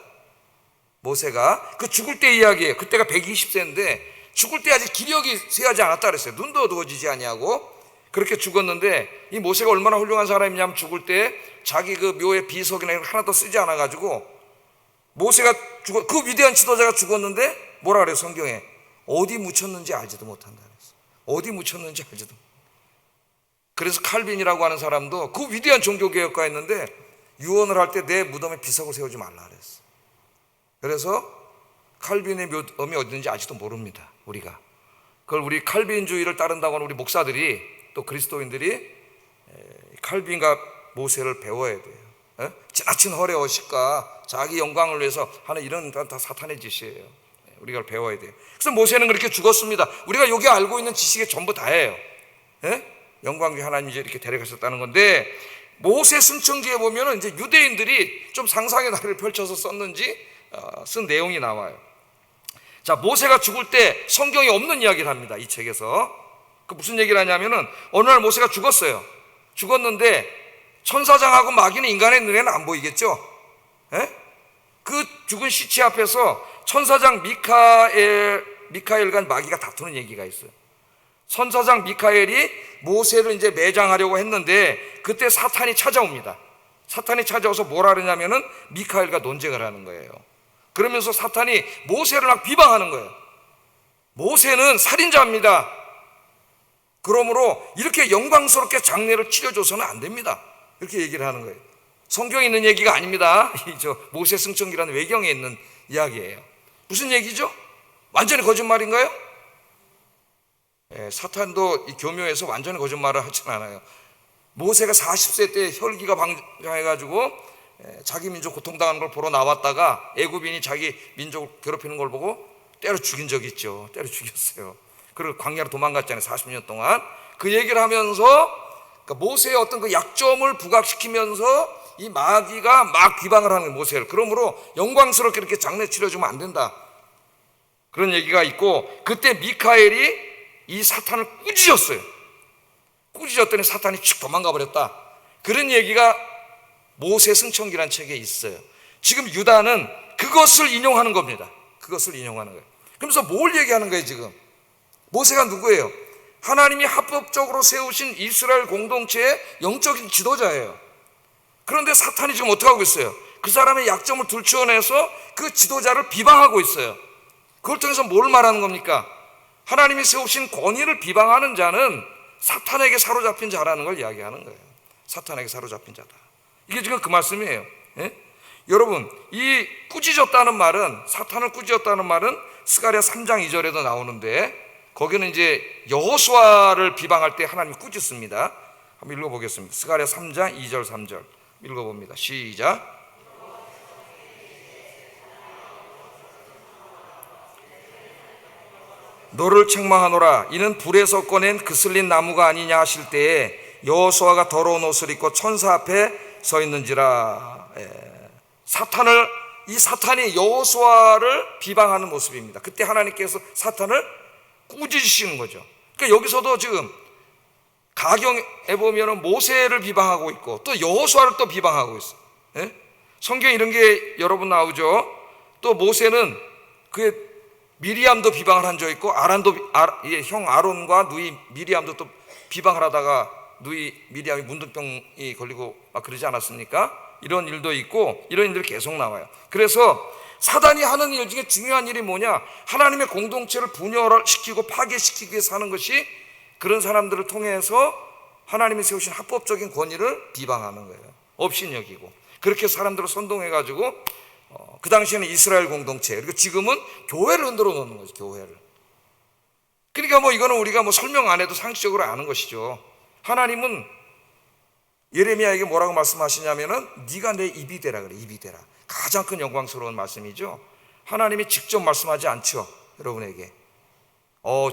모세가 그 죽을 때 이야기예요. 그때가 120세인데 죽을 때 아직 기력이 쇠하지 않았다 그랬어요. 눈도 어두워지지 아니하고 그렇게 죽었는데, 이 모세가 얼마나 훌륭한 사람이냐면 죽을 때 자기 그 묘의 비석이나 이런 거 하나도 쓰지 않아 가지고, 모세가 그 위대한 지도자가 죽었는데 뭐라 그래요? 성경에 어디 묻혔는지 알지도 못한다 그랬어요. 어디 묻혔는지 알지도 못한다. 그래서 칼빈이라고 하는 사람도 그 위대한 종교개혁가였는데 유언을 할 때 내 무덤에 비석을 세우지 말라 그랬어. 그래서 칼빈의 묘덤이 어딘지 아직도 모릅니다. 우리가 그걸 우리 칼빈주의를 따른다고 하는 우리 목사들이 또 그리스도인들이 칼빈과 모세를 배워야 돼요. 지나친 허례 의식과 자기 영광을 위해서 하는 이런 다 사탄의 짓이에요. 우리가 배워야 돼요. 그래서 모세는 그렇게 죽었습니다. 우리가 여기 알고 있는 지식의 전부 다예요. 영광이 하나님이 이렇게 데려가셨다는 건데, 모세 승천기에 보면은 이제 유대인들이 좀 상상의 나래를 펼쳐서 썼는지 쓴 내용이 나와요. 자, 모세가 죽을 때 성경에 없는 이야기를 합니다. 이 책에서. 그 무슨 얘기를 하냐면은 어느 날 모세가 죽었어요. 죽었는데 천사장하고 마귀는 인간의 눈에는 안 보이겠죠? 에? 그 죽은 시체 앞에서 천사장 미카엘과 마귀가 다투는 얘기가 있어요. 천사장 미카엘이 모세를 이제 매장하려고 했는데 그때 사탄이 찾아옵니다. 사탄이 찾아와서 뭐라 그러냐면은 미카엘과 논쟁을 하는 거예요. 그러면서 사탄이 모세를 막 비방하는 거예요. 모세는 살인자입니다. 그러므로 이렇게 영광스럽게 장례를 치러줘서는 안 됩니다. 이렇게 얘기를 하는 거예요. 성경에 있는 얘기가 아닙니다. 저 모세 승천기라는 외경에 있는 이야기예요. 무슨 얘기죠? 완전히 거짓말인가요? 사탄도 이 교묘해서 완전히 거짓말을 하진 않아요. 모세가 40세 때 혈기가 방장해가지고 자기 민족 고통당하는 걸 보러 나왔다가 애굽인이 자기 민족을 괴롭히는 걸 보고 때려 죽인 적이 있죠. 때려 죽였어요. 그리고 광야로 도망갔잖아요. 40년 동안. 그 얘기를 하면서 그러니까 모세의 어떤 그 약점을 부각시키면서 이 마귀가 막 비방을 하는 거예요, 모세를. 그러므로 영광스럽게 이렇게 장례 치러주면 안 된다, 그런 얘기가 있고, 그때 미카엘이 이 사탄을 꾸짖었어요. 꾸짖었더니 사탄이 쭉 도망가 버렸다, 그런 얘기가 모세 승천기란 책에 있어요. 지금 유다는 그것을 인용하는 겁니다. 그것을 인용하는 거예요. 그러면서 뭘 얘기하는 거예요? 지금 모세가 누구예요? 하나님이 합법적으로 세우신 이스라엘 공동체의 영적인 지도자예요. 그런데 사탄이 지금 어떻게 하고 있어요? 그 사람의 약점을 들추어내서 그 지도자를 비방하고 있어요. 그걸 통해서 뭘 말하는 겁니까? 하나님이 세우신 권위를 비방하는 자는 사탄에게 사로잡힌 자라는 걸 이야기하는 거예요. 사탄에게 사로잡힌 자다, 이게 지금 그 말씀이에요. 예? 여러분, 이 꾸짖었다는 말은, 사탄을 꾸짖었다는 말은 스가랴 3장 2절에도 나오는데, 거기는 이제 여호수아를 비방할 때 하나님이 꾸짖습니다. 한번 읽어보겠습니다. 스가랴 3장 2절 3절 읽어봅니다. 시작. 너를 책망하노라. 이는 불에서 꺼낸 그슬린 나무가 아니냐 하실 때에 여호수아가 더러운 옷을 입고 천사 앞에 서 있는지라. 이 사탄이 여호수아를 비방하는 모습입니다. 그때 하나님께서 사탄을 꾸짖으시는 거죠. 그러니까 여기서도 지금 가경에 보면은 모세를 비방하고 있고 또 여호수아를 또 비방하고 있어요. 예? 성경에 이런 게 여러분 나오죠. 또 모세는 그 미리암도 비방을 한 적 있고 형 아론과 누이 미리암도 또 비방을 하다가 누이 미리암이 문둥병이 걸리고 막 그러지 않았습니까? 이런 일도 있고 이런 일들이 계속 나와요. 그래서 사단이 하는 일 중에 중요한 일이 뭐냐? 하나님의 공동체를 분열시키고 파괴시키기 위해서 하는 것이, 그런 사람들을 통해서 하나님이 세우신 합법적인 권위를 비방하는 거예요. 업신여기고. 그렇게 사람들을 선동해가지고 그 당시에는 이스라엘 공동체, 그리고 지금은 교회를 흔들어 놓는 거죠. 교회를. 그러니까 뭐 이거는 우리가 뭐 설명 안 해도 상식적으로 아는 것이죠. 하나님은 예레미야에게 뭐라고 말씀하시냐면은 네가 내 입이 되라 그래. 입이 되라. 가장 큰 영광스러운 말씀이죠. 하나님이 직접 말씀하지 않죠, 여러분에게.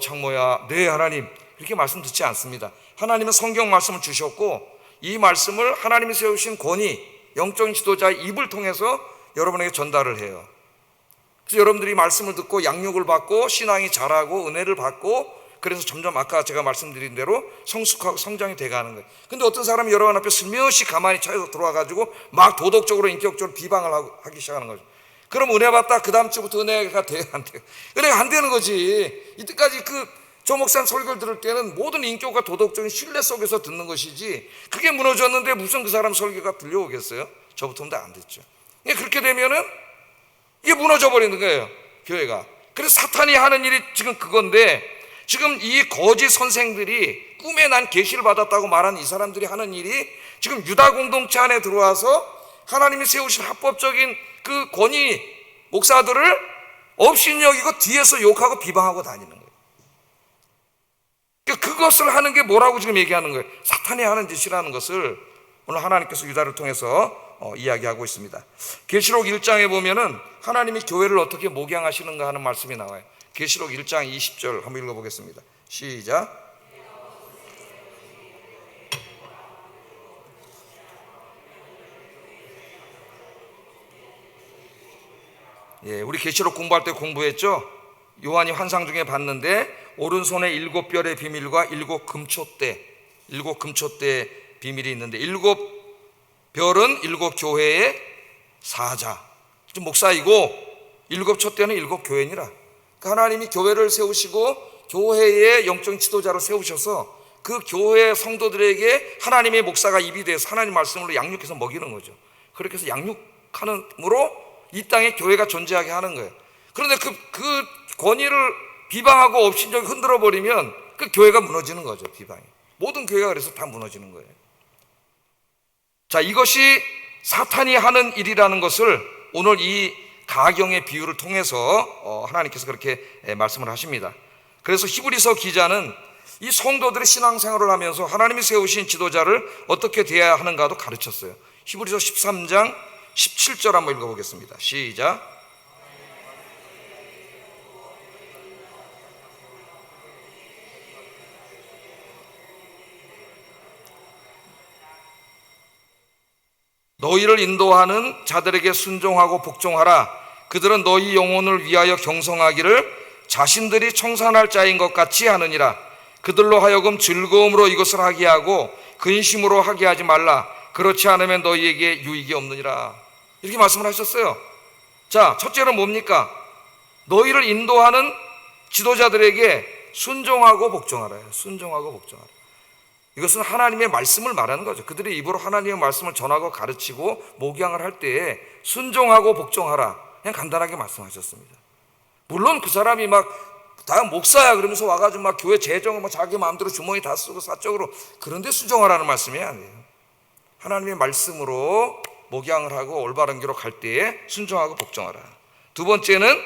창모야, 네 하나님, 이렇게 말씀 듣지 않습니다. 하나님은 성경 말씀을 주셨고 이 말씀을 하나님이 세우신 권위, 영적인 지도자의 입을 통해서 여러분에게 전달을 해요. 그래서 여러분들이 말씀을 듣고 양육을 받고 신앙이 자라고 은혜를 받고, 그래서 점점 아까 제가 말씀드린 대로 성숙하고 성장이 돼가는 거예요. 근데 어떤 사람이 여러분 앞에 슬며시 가만히 차에서 들어와가지고 막 도덕적으로 인격적으로 비방을 하기 시작하는 거죠. 그럼 은혜 받다 그 다음 주부터 은혜가 돼요, 안 돼요? 은혜가 안 되는 거지. 이때까지 조 목사님 설교를 들을 때는 모든 인격과 도덕적인 신뢰 속에서 듣는 것이지, 그게 무너졌는데 무슨 그 사람 설교가 들려오겠어요? 저부터는 안 됐죠. 그렇게 되면은 이게 무너져 버리는 거예요, 교회가. 그래서 사탄이 하는 일이 지금 그건데, 지금 이 거짓 선생들이 꿈에 난 계시를 받았다고 말하는 이 사람들이 하는 일이 지금 유다 공동체 안에 들어와서 하나님이 세우신 합법적인 그 권위 목사들을 업신여기고 뒤에서 욕하고 비방하고 다니는 거예요. 그것을 하는 게 뭐라고 지금 얘기하는 거예요? 사탄이 하는 짓이라는 것을 오늘 하나님께서 유다를 통해서 이야기하고 있습니다. 계시록 1장에 보면은 하나님이 교회를 어떻게 목양하시는가 하는 말씀이 나와요. 계시록 1장 20절 한번 읽어보겠습니다. 시작. 우리 계시록 공부할 때 공부했죠. 요한이 환상 중에 봤는데 오른손에 7별의 비밀과 7금초대 비밀이 있는데 7별은 7교회의 사자, 목사이고 7촛대는 7교회니라. 그러니까 하나님이 교회를 세우시고 교회의 영적 지도자를 세우셔서 그 교회 성도들에게 하나님의 목사가 입이 돼서 하나님 말씀으로 양육해서 먹이는 거죠. 그렇게 해서 양육하는으로 이 땅에 교회가 존재하게 하는 거예요. 그런데 그 권위를 비방하고 업신여기 흔들어 버리면 그 교회가 무너지는 거죠. 비방이. 모든 교회가 그래서 다 무너지는 거예요. 자, 이것이 사탄이 하는 일이라는 것을 오늘 이 가경의 비유를 통해서 하나님께서 그렇게 말씀을 하십니다. 그래서 히브리서 기자는 이 성도들의 신앙생활을 하면서 하나님이 세우신 지도자를 어떻게 대해야 하는가도 가르쳤어요. 히브리서 13장 17절 한번 읽어보겠습니다. 시작. 너희를 인도하는 자들에게 순종하고 복종하라. 그들은 너희 영혼을 위하여 경성하기를 자신들이 청산할 자인 것 같이 하느니라. 그들로 하여금 즐거움으로 이것을 하게 하고 근심으로 하게 하지 말라. 그렇지 않으면 너희에게 유익이 없느니라. 이렇게 말씀을 하셨어요. 자, 첫째는 뭡니까? 너희를 인도하는 지도자들에게 순종하고 복종하라. 순종하고 복종하라. 이것은 하나님의 말씀을 말하는 거죠. 그들의 입으로 하나님의 말씀을 전하고 가르치고 목양을 할 때에 순종하고 복종하라. 그냥 간단하게 말씀하셨습니다. 물론 그 사람이 막 다 목사야 그러면서 와가지고 막 교회 재정을 막 자기 마음대로 주머니 다 쓰고 사적으로 그런데 순종하라는 말씀이 아니에요. 하나님의 말씀으로 목양을 하고 올바른 길로 갈 때에 순종하고 복종하라. 두 번째는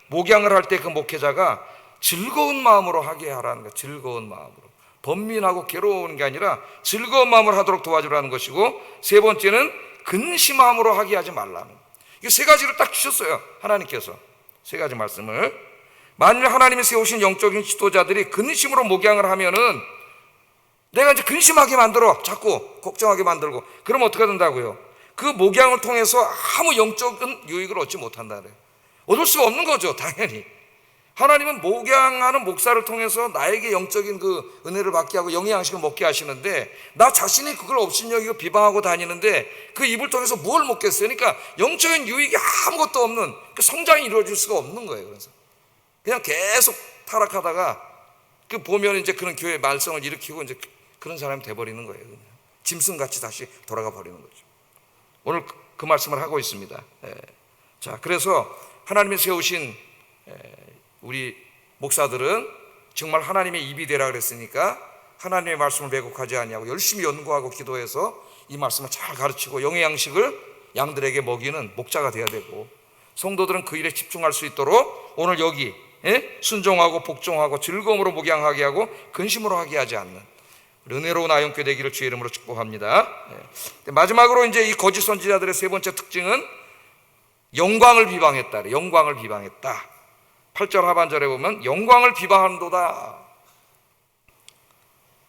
목양을 할 때 그 목회자가 즐거운 마음으로 하게 하라는 거예요. 즐거운 마음으로. 번민하고 괴로운 게 아니라 즐거운 마음으로 하도록 도와주라는 것이고, 세 번째는 근심함으로 하게 하지 말라는 거예요. 이게 세 가지를 딱 주셨어요. 하나님께서 세 가지 말씀을. 만일 하나님이 세우신 영적인 지도자들이 근심으로 목양을 하면은 내가 이제 근심하게 만들어, 자꾸 걱정하게 만들고, 그러면 어떻게 된다고요? 그 목양을 통해서 아무 영적인 유익을 얻지 못한다 그래요. 얻을 수가 없는 거죠, 당연히. 하나님은 목양하는 목사를 통해서 나에게 영적인 그 은혜를 받게 하고 영의 양식을 먹게 하시는데, 나 자신이 그걸 업신여기고 비방하고 다니는데 그 입을 통해서 뭘 먹겠어요? 그러니까 영적인 유익이 아무것도 없는, 그 성장이 이루어질 수가 없는 거예요. 그래서 그냥 계속 타락하다가 그 보면 이제 그런 교회 말썽을 일으키고 이제 그런 사람이 돼버리는 거예요. 그냥 짐승같이 다시 돌아가 버리는 거죠. 오늘 그 말씀을 하고 있습니다. 자, 그래서 하나님이 세우신 우리 목사들은 정말 하나님의 입이 되라 그랬으니까 하나님의 말씀을 왜곡하지 아니하고 열심히 연구하고 기도해서 이 말씀을 잘 가르치고 영의 양식을 양들에게 먹이는 목자가 되어야 되고, 성도들은 그 일에 집중할 수 있도록 오늘 여기 순종하고 복종하고 즐거움으로 목양하게 하고 근심으로 하게 하지 않는 은혜로운 아영교 되기를 주의 이름으로 축복합니다. 마지막으로 이제 이 거짓 선지자들의 세 번째 특징은 영광을 비방했다. 영광을 비방했다. 8절 하반절에 보면 영광을 비방한도다.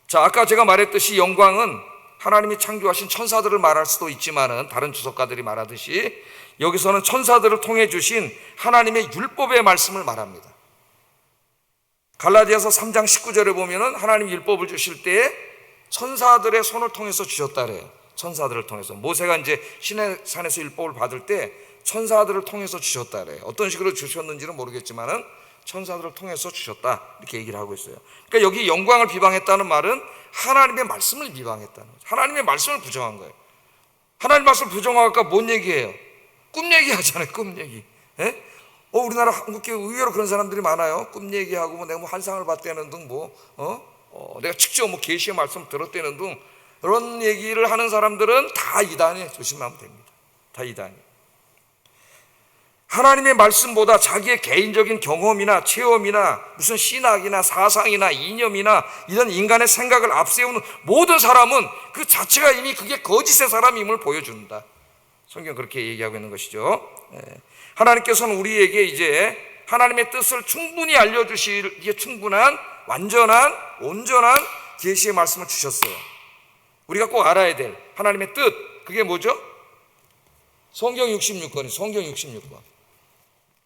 자, 아까 제가 말했듯이 영광은 하나님이 창조하신 천사들을 말할 수도 있지만은 다른 주석가들이 말하듯이 여기서는 천사들을 통해 주신 하나님의 율법의 말씀을 말합니다. 갈라디아서 3장 19절에 보면은 하나님 율법을 주실 때에 천사들의 손을 통해서 주셨다래요. 천사들을 통해서. 모세가 이제 시내산에서 율법을 받을 때 천사들을 통해서 주셨다래요. 어떤 식으로 주셨는지는 모르겠지만은 천사들을 통해서 주셨다, 이렇게 얘기를 하고 있어요. 그러니까 여기 영광을 비방했다는 말은 하나님의 말씀을 비방했다는 거죠. 하나님의 말씀을 부정한 거예요. 하나님 말씀을 부정하니까 뭔 얘기예요? 꿈 얘기하잖아요. 꿈 얘기. 우리나라 한국교회 의외로 그런 사람들이 많아요. 꿈 얘기하고 뭐 내가 뭐 환상을 봤다는 등 내가 직접 뭐 계시의 말씀 들었다는 등 그런 얘기를 하는 사람들은 다 이단이에요. 조심하면 됩니다. 다 이단이에요. 하나님의 말씀보다 자기의 개인적인 경험이나 체험이나 무슨 신학이나 사상이나 이념이나 이런 인간의 생각을 앞세우는 모든 사람은 그 자체가 이미 그게 거짓의 사람임을 보여준다. 성경 그렇게 얘기하고 있는 것이죠. 하나님께서는 우리에게 이제 하나님의 뜻을 충분히 알려주시기에 충분한 완전한 온전한 계시의 말씀을 주셨어요. 우리가 꼭 알아야 될 하나님의 뜻, 그게 뭐죠? 성경 66권이 성경 66권.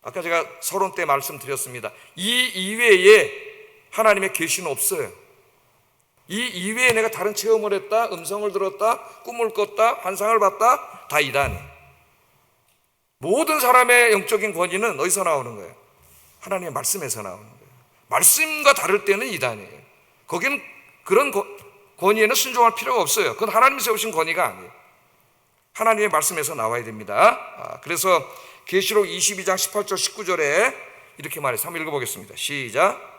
아까 제가 서론 때 말씀드렸습니다. 이 이외에 하나님의 계시는 없어요. 이 이외에 내가 다른 체험을 했다, 음성을 들었다, 꿈을 꿨다, 환상을 봤다, 다 이단이에요. 모든 사람의 영적인 권위는 어디서 나오는 거예요? 하나님의 말씀에서 나오는 거예요. 말씀과 다를 때는 이단이에요. 거기는 그런 권위에는 순종할 필요가 없어요. 그건 하나님이 세우신 권위가 아니에요. 하나님의 말씀에서 나와야 됩니다. 그래서 계시록 22장 18절 19절에 이렇게 말해서 한번 읽어보겠습니다. 시작.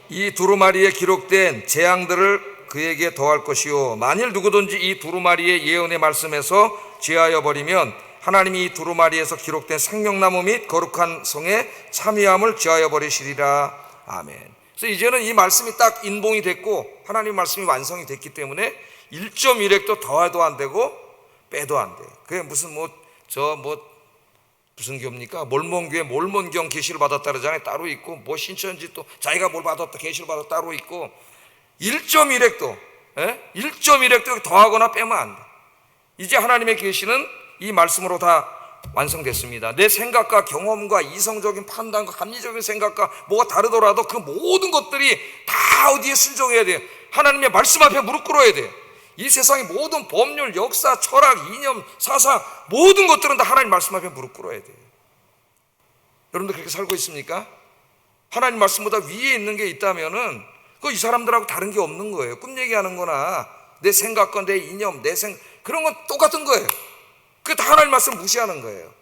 이 두루마리에 기록된 재앙들을 그에게 더할 것이요, 만일 누구든지 이 두루마리의 예언의 말씀에서 제하여 버리면 하나님이 이 두루마리에서 기록된 생명나무 및 거룩한 성에 참여함을 제하여 버리시리라. 아멘. 그래서 이제는 이 말씀이 딱 인봉이 됐고 하나님 말씀이 완성이 됐기 때문에 1.1획도 더해도 안 되고 빼도 안 돼. 그게 무슨 무슨 교입니까? 몰몬교회 몰몬경 계시를 받았다 그러잖아요. 따로 있고 뭐 신천지 또 자기가 뭘 받았다 계시를 받았다 따로 있고 1.1획도 1.1획도 더하거나 빼면 안 돼. 이제 하나님의 계시는 이 말씀으로 다 완성됐습니다. 내 생각과 경험과 이성적인 판단과 합리적인 생각과 뭐가 다르더라도 그 모든 것들이 다 어디에 순종해야 돼요? 하나님의 말씀 앞에 무릎 꿇어야 돼요. 이 세상의 모든 법률, 역사, 철학, 이념, 사상 모든 것들은 다 하나님 말씀 앞에 무릎 꿇어야 돼요. 여러분들 그렇게 살고 있습니까? 하나님 말씀보다 위에 있는 게 있다면은 이 사람들하고 다른 게 없는 거예요. 꿈 얘기하는 거나 내 생각과 내 이념, 그런 건 똑같은 거예요. 그게 다 하나님 말씀 무시하는 거예요.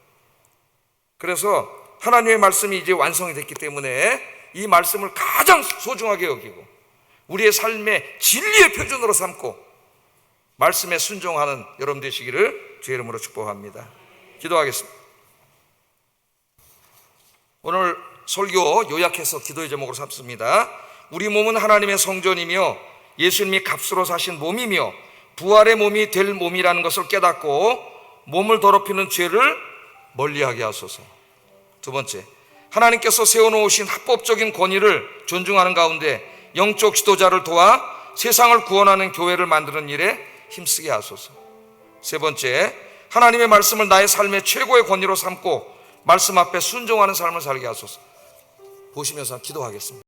그래서 하나님의 말씀이 이제 완성이 됐기 때문에 이 말씀을 가장 소중하게 여기고 우리의 삶의 진리의 표준으로 삼고 말씀에 순종하는 여러분 되시기를 주의 이름으로 축복합니다. 기도하겠습니다. 오늘 설교 요약해서 기도의 제목으로 삼습니다. 우리 몸은 하나님의 성전이며 예수님이 값으로 사신 몸이며 부활의 몸이 될 몸이라는 것을 깨닫고 몸을 더럽히는 죄를 멀리하게 하소서. 두 번째, 하나님께서 세워놓으신 합법적인 권위를 존중하는 가운데 영적 지도자를 도와 세상을 구원하는 교회를 만드는 일에 힘쓰게 하소서. 세 번째, 하나님의 말씀을 나의 삶의 최고의 권위로 삼고 말씀 앞에 순종하는 삶을 살게 하소서. 보시면서 기도하겠습니다.